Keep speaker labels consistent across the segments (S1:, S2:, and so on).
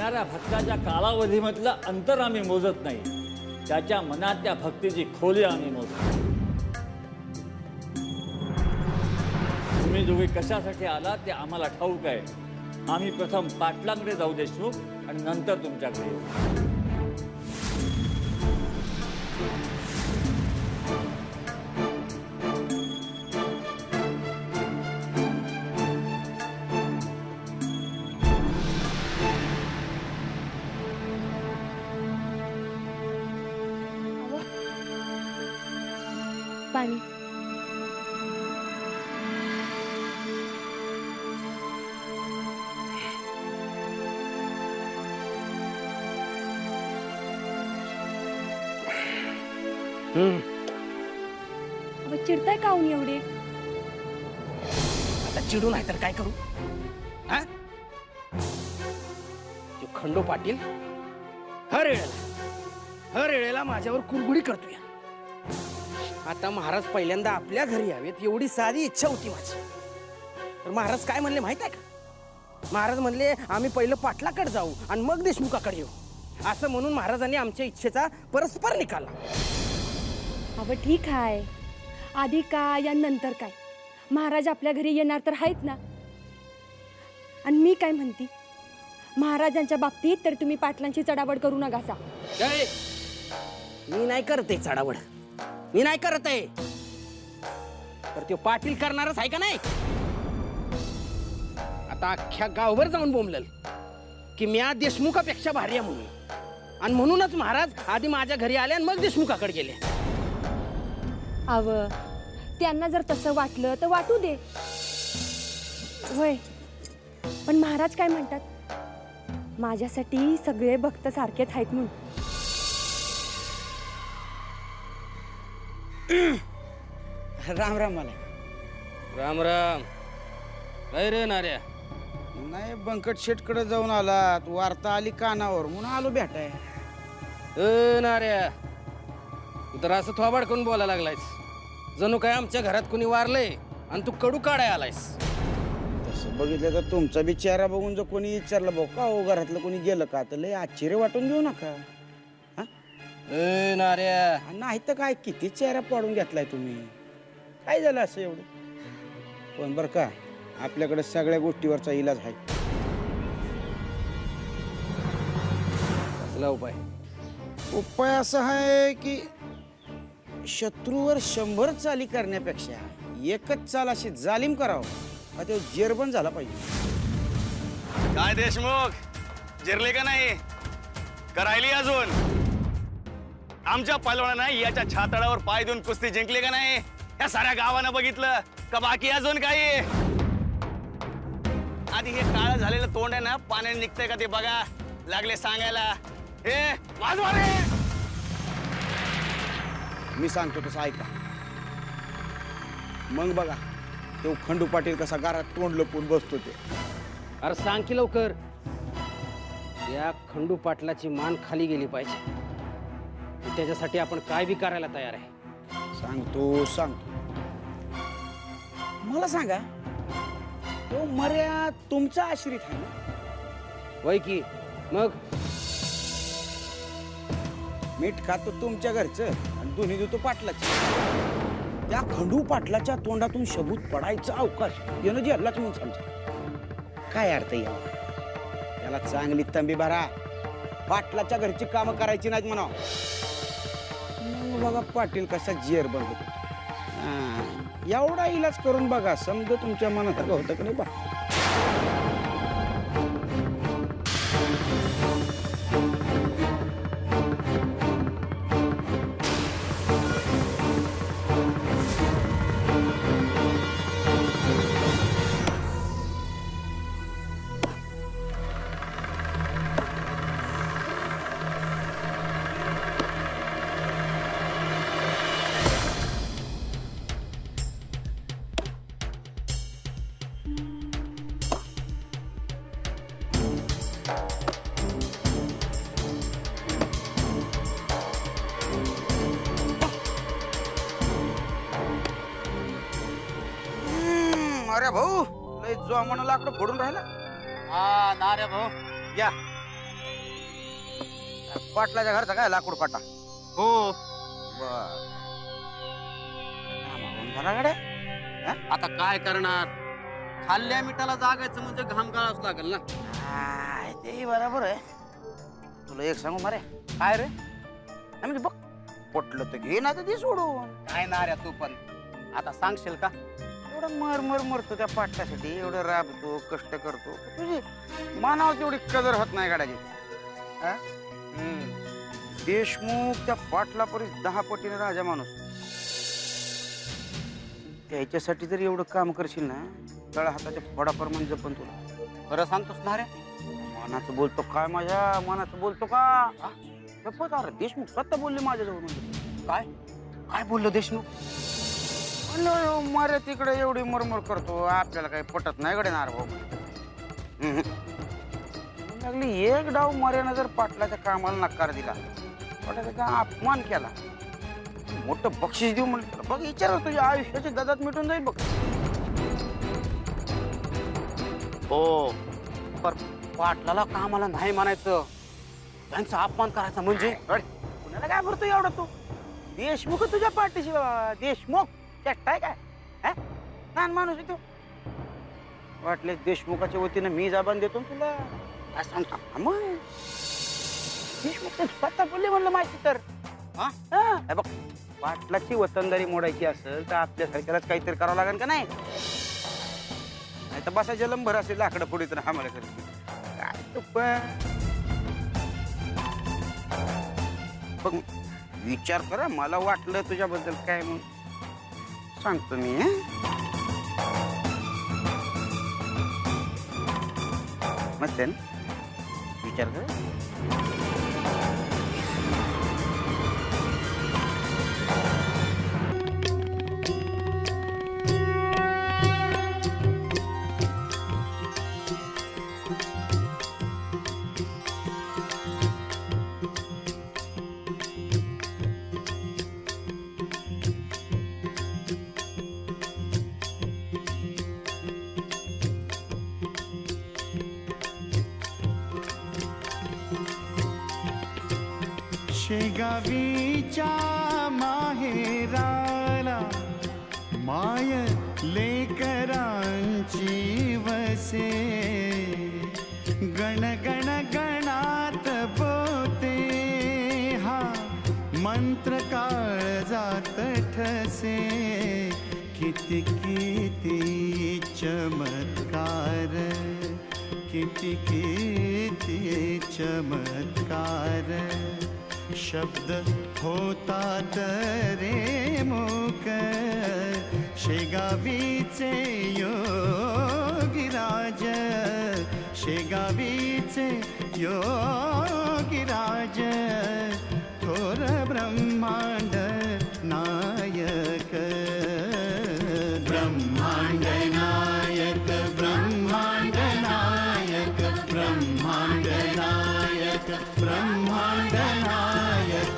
S1: करणाऱ्या भक्ताच्या कालावधीमधलं अंतर आम्ही मोजत नाही, त्याच्या मनातल्या भक्तीची खोली आम्ही मोजतो. तुम्ही दोघे कशासाठी आला ते आम्हाला ठाऊक आहे. आम्ही प्रथम पाटलांकडे जाऊ देशमुख आणि नंतर तुमच्याकडे येऊ.
S2: पाणी. चिडताय का ऊन एवढे?
S3: आता चिडू नाही तर काय करू? हा? तो खंडो पाटील हर वेळेला माझ्यावर कुरघुडी करतोय. आता महाराज पहिल्यांदा आपल्या घरी यावेत एवढी साधी इच्छा होती माझी. तर महाराज काय म्हणले माहित आहे का? महाराज म्हणले आम्ही पहिलं पाटलाकडे जाऊ आणि मग देशमुखाकडे येऊ. असं म्हणून महाराजांनी आमच्या इच्छेचा परस्पर निकाला.
S2: अव ठीक आहे, आधी काय या नंतर काय, महाराज आपल्या घरी येणार तर आहेत ना. आणि मी काय म्हणती, महाराजांच्या बाबतीत तर तुम्ही पाटलांची चढावड करू नका.
S3: मी नाही करते चढावड, मी नाही करत आहे. तर तो पाटील करणारच आहे का नाही? आता अख्ख्या गावभर जाऊन बोंबलल की मी आज देशमुखापेक्षा भारी आहे म्हणून. आणि म्हणूनच महाराज आधी माझ्या घरी आले आणि मग देशमुखाकडे गेले.
S2: अव त्यांना जर तसं वाटलं तर वाटू दे. होय, पण महाराज काय म्हणतात, माझ्यासाठी सगळे भक्त सारखेच आहेत म्हणून.
S4: राम राम मला.
S3: राम राम. काय रे नाऱ्या?
S4: नाही, बंकट शेटकडे जाऊन आलात, वार्ता आली कानावर म्हणून आलो भेटाय.
S3: नाऱ्या, तू तर असं थोबाड करून बोलायला लागलायस जणू काय आमच्या घरात कुणी वारलंय आणि तू कडू काढाय आलायस.
S4: तसं बघितलं तर तुमचा बी चेहरा बघून जर कोणी विचारलं भाऊ का हो घरातलं कोणी गेलं का, तर लय आश्चर्य वाटून घेऊ नका.
S3: नाऱ्या,
S4: नाही तर काय, किती चेहरा पाडून घेतलाय तुम्ही. काय झालं असं एवढं? पण बरं का, आपल्याकडे सगळ्या गोष्टीवरचा इलाज आहे.
S3: कसला उपाय?
S4: उपाय असा आहे की शत्रूवर 100 चाली करण्यापेक्षा एकच चाल अशी जालिम करावं, का तो जेरबंद झाला पाहिजे.
S5: काय देशमुख, जिरले का नाही? करायली अजून? आमच्या पैलवानानं याच्या छाताडावर पाय देऊन कुस्ती जिंकली का नाही? या साऱ्या गावानं बघितलं का बाकी अजून काही? आधी हे काळं झालेलं तोंड आहे ना, पाण्याने निघतंय का ते बघा. लागले सांगायला, हे वाजवा रे.
S4: मी सांगतो तसं ऐका, मग बघा तो खंडू पाटील कसा घरात तोंड लपून बसतो ते.
S3: अरे सांग की लवकर. या खंडू पाटलाची मान खाली गेली पाहिजे. त्याच्यासाठी आपण काय बी करायला तयार आहे.
S4: सांगतो. मला सांगा, तो मर्या तुमचा आश्रित आहे ना?
S3: वय की मग
S4: मीठ खातो तुमच्या घरचं आणि दोन्ही देतो पाटलाचं. त्या खंडू पाटलाच्या तोंडातून शबूत पडायचा अवकाश यानं जेरलाच म्हणून समजा. काय अर्थ यावा? त्याला चांगली तंबी भरा, पाटलाच्या घरची कामं करायची नाहीत म्हणा. मग बघा पाटील कसा जेर बंद होतो. एवढा इलाज करून बघा, समजा तुमच्या मनात होतं की नाही बा. अरे भाऊ, लय जोमानं लाकडं फोडून राहिला.
S5: हा ना रे भाऊ,
S4: या पाटलाच्या घरचा काय लाकूड काटा
S5: हो.
S4: झाला गाड्या
S3: आता काय करणार? खाल्ल्या मिठाला जागायचं म्हणजे घाम गाळावंच लागेल ना.
S4: ते बरोबर आहे. तुला एक सांगू मारे
S3: काय रे?
S4: म्हणजे बघ पटलं तर घे ना तर ते सोडून.
S3: काय ना रे तू पण आता सांगशील का?
S4: एवढं मर मरतो त्या पाटलासाठी, एवढं राबतो कष्ट करतो, तुझी मानावर तेवढी कदर होत नाही गाड्याची. हा? देशमुख त्या पाटला परीस 10 पटीने राजा माणूस. त्याच्यासाठी जर एवढं काम करशील ना तळ हाताच्या फोडाप्रमाणे जपन तुला.
S3: खरं सांगतोस ना रे?
S4: मनाचं बोलतो काय, माझ्या मनाचं बोलतो का? जपत अरे देशमुख स्वतः बोलले माझ्याजवळ. म्हणजे
S3: काय काय बोललो देशमुख?
S4: म्हणलं मारे तिकडे एवढी मरमर करतो, आपल्याला काही पटत नाही गडे नार भाऊ. लागली एक डाव मार्यानं जर पाटलाच्या कामाला नकार दिला, त्याचा अपमान केला, मोठं बक्षीस देऊ म्हणलं. बघ विचार तुझ्या आयुष्याची ददात मिटून जाईल बघ.
S3: हो पर पाटलाला कामाला नाही म्हणायचं, त्यांचा अपमान करायचा म्हणजे.
S4: कुणाला काय भरतो एवढं तू? देशमुख तुझ्या पाठीशी बाबा. देशमुख चट्टाय काय? लहान माणूस आहे तू. वाटले देशमुखाच्या वतीनं मी जाबान देतो ना तुला. काय सांगता मग देशमुख स्वतः बोलले म्हणलं माहिती तर. हे बघ पाटलाची वतनदारी मोडायची असेल तर आपल्यासारख्यालाच काहीतरी करावं लागेल का नाही? नाही तर बसा जलंभर असेल लाकडं पुढे तर आम्हाला करते काय तू पण. बघ विचार करा, मला वाटलं तुझ्याबद्दल काय मग सांगतो मी. मस्त आहे ना? विचार कर.
S6: शेगावीच्या माहेराला माय लेकरांची वसे, गण गण गणात बोते हा मंत्र काळजात ठसे. किती किती चमत्कार, किती किती चमत्कार, शब्द होतात रे मूक. शेगावीचे योगीराज, शेगावीचे योगीराज, थोर ब्रह्मांड नायक. ब्रह्मांड नायक, ब्रह्मांड नायक, ब्रह्मांड नायक, ब्रह्मांड नायक.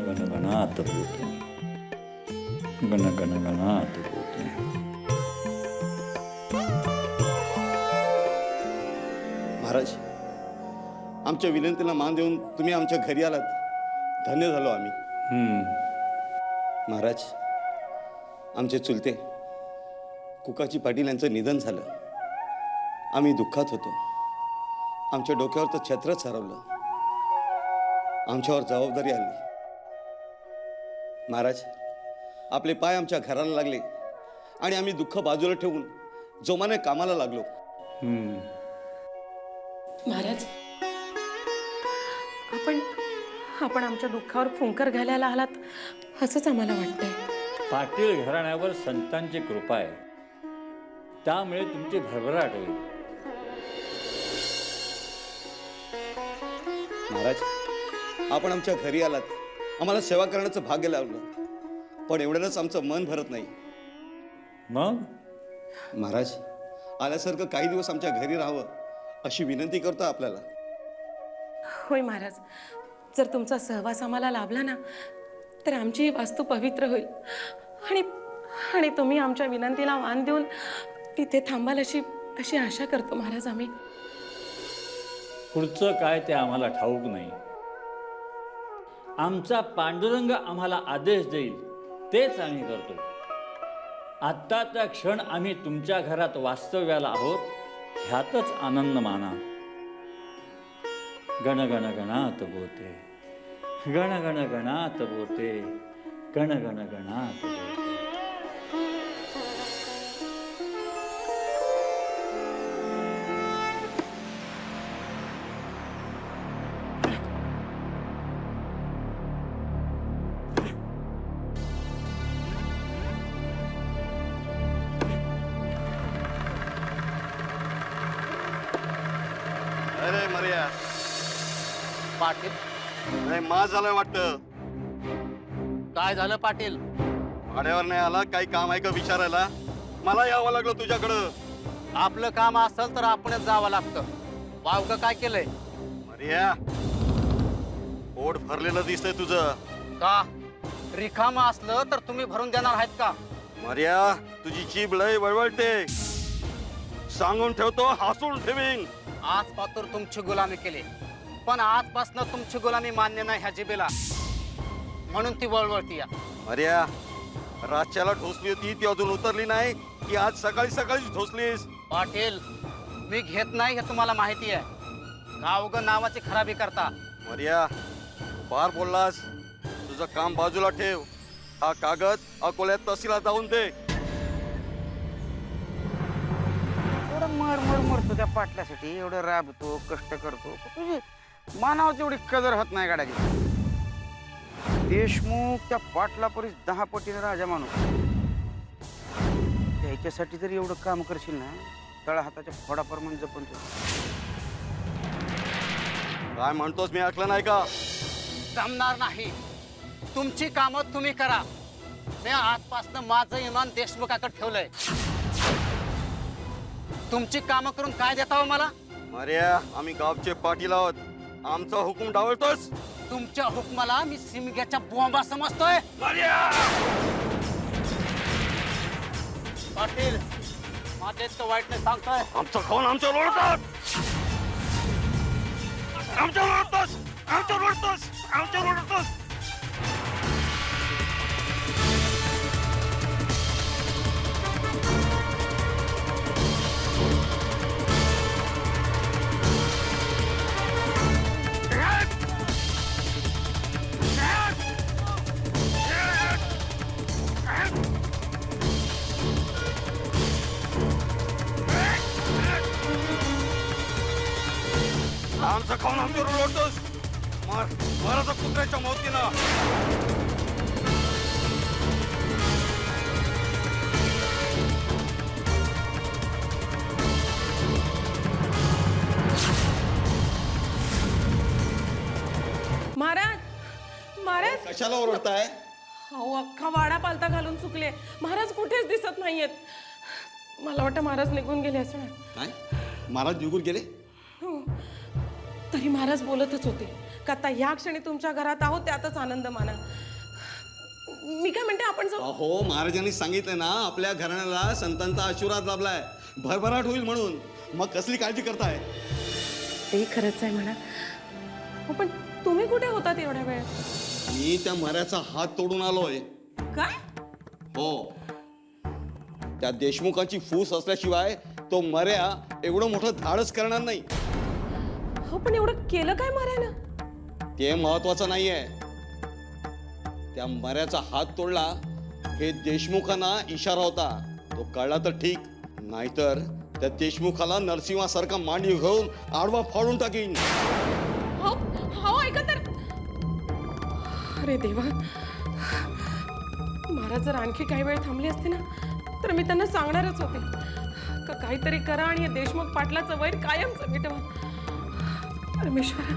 S1: गणगणात बोलते, गणगणात बोलते.
S5: महाराज, आमच्या विनंतीला मान देऊन तुम्ही आमच्या घरी आलात, धन्य झालो आम्ही. महाराज, आमचे चुलते कुकाची पाटील यांचं निधन झालं. आम्ही दुःखात होतो. आमच्या डोक्यावर तर छत्रच हरवलं. आमच्यावर जबाबदारी आली. महाराज, आपले पाय आमच्या घराला लागले आणि आम्ही दुःख बाजूला ठेवून जोमाने कामाला लागलो.
S7: महाराज, आपण आमच्या दुःखावर फुंकर घालायला आलात असंच आम्हाला वाटतंय.
S1: पाटील घराण्यावर संतांची कृपा आहे, त्यामुळे तुमची भरभराट होईल.
S5: महाराज, आपण आमच्या घरी आलात, आम्हाला सेवा करण्याचं भाग्य लावलं, पण एवढ्यानंच आमचं मन भरत नाही.
S1: मग
S5: महाराज,
S8: आल्यासारखं काही दिवस आमच्या घरी राहावं अशी विनंती करतो आपल्याला.
S7: होय महाराज, जर तुमचा सहवास आम्हाला लाभला ना तर आमची ही वास्तू पवित्र होईल आणि आणि तुम्ही आमच्या विनंतीला मान देऊन तिथे थांबाल अशी अशी आशा करतो महाराज आम्ही.
S1: पुढचं काय ते आम्हाला ठाऊक नाही. आमचा पांडुरंग आम्हाला आदेश देईल तेच आम्ही करतो. आत्ताचा क्षण आम्ही तुमच्या घरात वास्तव्याला आहोत ह्यातच आनंद माना. गण गण गणात बोते, गण गण गणात बोते, गण गण गणात बोते.
S5: अरे मर्या
S9: पाटील,
S5: नाही माज झालंय वाटतं.
S9: काय झालं पाटील?
S5: भाड्यावर नाही आला, काही काम आहे का विचारायला? मला यावं लागलं तुझ्याकडं.
S9: आपलं काम असेल तर आपणच जावं लागतं. वावगं काय केलंय?
S5: मर्या पोट भरलेलं दिसतंय तुझं.
S9: का रिकामं असलं तर तुम्ही भरून देणार आहेत का?
S5: मर्या तुझी जीभ लय वळवळते. सांगून ठेवतो, हसून ठेवीन.
S9: आज पातूर तुमची गुलामी केली, पण आजपासून तुमची गुलामी मान्य नाही ह्या जिबेला, म्हणून ती वळवळती.
S5: मर्या रातच्याला ढोसली होती ती अजून उतरली नाही की आज सकाळी सकाळीच ढोसलीस?
S9: पाटील, मी घेत नाही हे तुम्हाला माहिती आहे. गावग नावाची खराबी करता.
S5: मर्या फार बोललास. तुझं काम बाजूला ठेव. हा कागद अकोल्यात तहसीलला जाऊन दे.
S4: एवढं मर मरतो त्या पाटल्यासाठी, एवढं राबतो कष्ट करतो, तुझी मानावर तेवढी कदर होत नाही गाड्याची. देशमुख त्या पाटला परीस 10 पटीने राजा माणूस. त्याच्यासाठी जर एवढं काम करशील ना तळा हाताच्या फोडाप्रमाणे जपून ठेव.
S5: काय म्हणतोस मी ऐकलं नाही का?
S9: जमणार नाही. तुमची कामं तुम्ही करा. मी आजपासून माझं इमान देशमुखाकडे ठेवलंय. तुमची कामं करून काय देता हो मला?
S5: मर्या आम्ही गावचे पाटील आहोत. आमचा हुकूम डावलतोस?
S9: तुमच्या हुकमाला मी सिमग्याच्या बॉम्बा समजतोय. पाटील, माझे इतकं वाईट नाही सांगतोय.
S5: आमचं खाऊन आमच्यावर ओढतात. आमच्यावर ओढतोस, आमच्यावर ओढतोस, आमच्यावर ओढतोस. आमचं खाऊन आमच्यावर ओढतोस. महाराजा कुत्र्याच्या मौतीनं.
S7: महाराज, महाराज,
S8: कशाला ओरडताय?
S7: अहो अख्खा वाडा पालता घालून चुकले. महाराज कुठेच दिसत नाहीयेत. मला वाटतं महाराज निघून गेले असणार.
S8: काय महाराज निघून गेले?
S7: हो. तरी महाराज बोलतच होते का आता या क्षणी तुमच्या घरात आहोत त्यातच आनंद माना. मी काय म्हणते आपण जाऊ.
S8: अहो महाराजांनी सांगितलं ना आपल्या घराण्याला संतांचा आशीर्वाद लाभलाय, भरभराट होईल म्हणून. मग कसली काळजी करताय?
S7: ते खरंच आहे म्हणा. हो, पण तुम्ही कुठे होतात एवढ्या वेळ?
S8: मी त्या मऱ्याचा हात तोडून आलोय.
S7: काय?
S8: हो, त्या देशमुखाची फूस असल्याशिवाय तो मऱ्या एवढं मोठं धाडस करणार नाही.
S7: हो, पण एवढं केलं काय मारायला?
S8: ते महत्वाचं नाहीये. त्या मऱ्याचा हात तोडला हे देशमुखांना इशारा होता. तो कळला तर ठीक, नाहीतर त्या देशमुखाला नरसिंहासारखा मांडी घेऊन आडवा फाडून टाकीन.
S7: हो हो, ऐका तर. अरे देवा, महाराज जर आणखी काही वेळ थांबली असते ना तर मी त्यांना सांगणारच होते का काहीतरी करा आणि हे देशमुख पाटलाचं वैर कायमचं मिटवा. परमेश्वरा,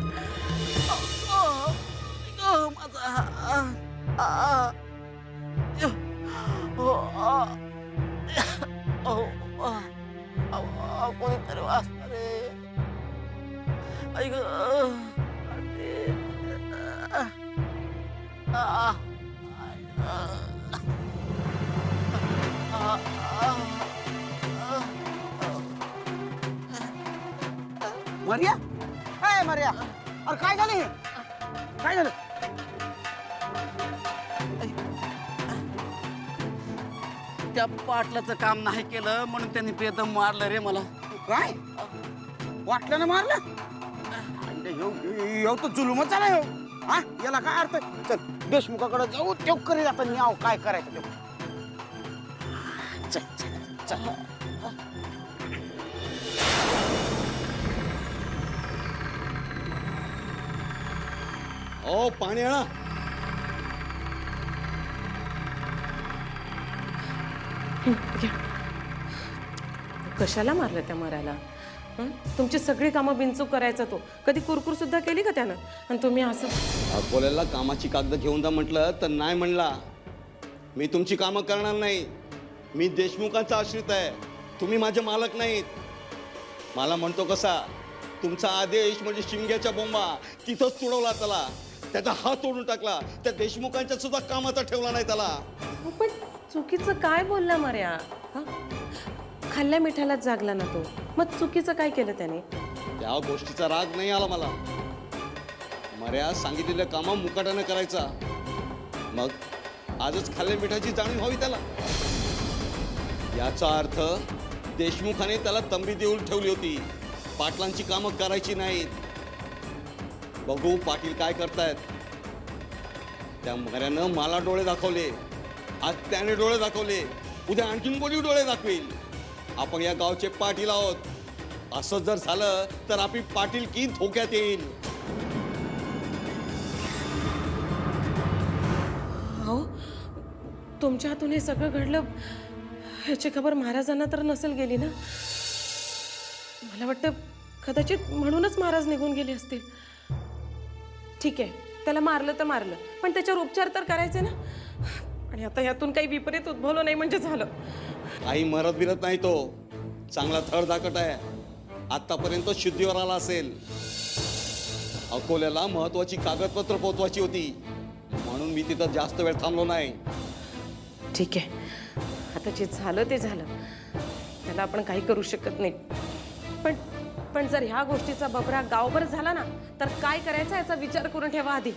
S9: अरे ऐक
S4: मर्या ए मर्या अरे काय झालं हे काय झालं
S9: त्या पाटलाचं काम नाही केलं म्हणून त्यांनी बेदम मारलं रे मला.
S4: काय वाटलं ना मारलं येऊ तर जुलूमच झाला येऊ हा याला काय अर्थ चल देशमुखाकडे जाऊ तेव करी जाता न्याव काय करायचं तेव. चल चल चल
S8: ओ पाणी आणा.
S7: घ्या. कशाला मारलं त्या मरायला? हं? तुमची सगळी कामं बिनचूक करायचा तो. कधी कुरकुर सुद्धा केली का त्यानं? आणि तुम्ही असं
S8: अकोल्याला कामाची कागद घेऊन जा म्हटलं तर नाही म्हणला. मी तुमची कामं करणार नाही. मी देशमुखांचा आश्रित आहे. तुम्ही माझे मालक नाहीत. मला म्हणतो कसा तुमचा आदेश म्हणजे शिमग्याच्या बोंबा तिथंच तुडवला त्याला. त्याचा हात तोडून टाकला. त्या देशमुखांच्या सुद्धा कामाचा ठेवला नाही त्याला.
S7: हो, पण चुकीचं काय बोलला मर्या? हं? खाल्ल्या मिठालाच जागला ना तो. मग चुकीचं काय केलं त्याने?
S8: त्या गोष्टीचा राग नाही आला मला. मर्या सांगितलेलं कामं मुकाट्यानं करायचा. मग आजच खाल्ल्या मिठाची जाणीव व्हावी त्याला. याचा अर्थ देशमुखाने त्याला तंबी देऊन ठेवली होती. पाटलांची कामं करायची नाहीत. बघू पाटील काय करतायत. त्या मर्यानं मला डोळे दाखवले. आज त्याने डोळे दाखवले. उद्या आणखीन कोणी डोळे दाखवेल. आपण या गावचे पाटील आहोत. असं जर झालं तर आपली पाटील की धोक्यात येईल.
S7: हो, तुमच्या हातून हे सगळं घडलं ह्याची खबर महाराजांना तर नसेल गेली ना? मला वाटतं कदाचित म्हणूनच महाराज निघून गेले असतील. ठीक आहे, त्याला मारलं तर मारलं, पण त्याच्यावर उपचार तर करायचे ना. आणि आता यातून काही विपरीत उद्भवलं नाही म्हणजे झालं.
S8: काही मरत बिरत नाही तो. चांगला थडधाकट आहे. आतापर्यंत शुद्धीवर आला असेल. अकोल्याला महत्वाची कागदपत्र पोहोचवायची होती म्हणून मी तिथं जास्त वेळ थांबलो नाही.
S7: ठीक आहे, आता जे झालं ते झालं. त्याला आपण काही करू शकत नाही. पण जर ह्या गोष्टीचा बबरा गावभर झाला ना तर काय करायचा याचा विचार करून ठेवा आधी.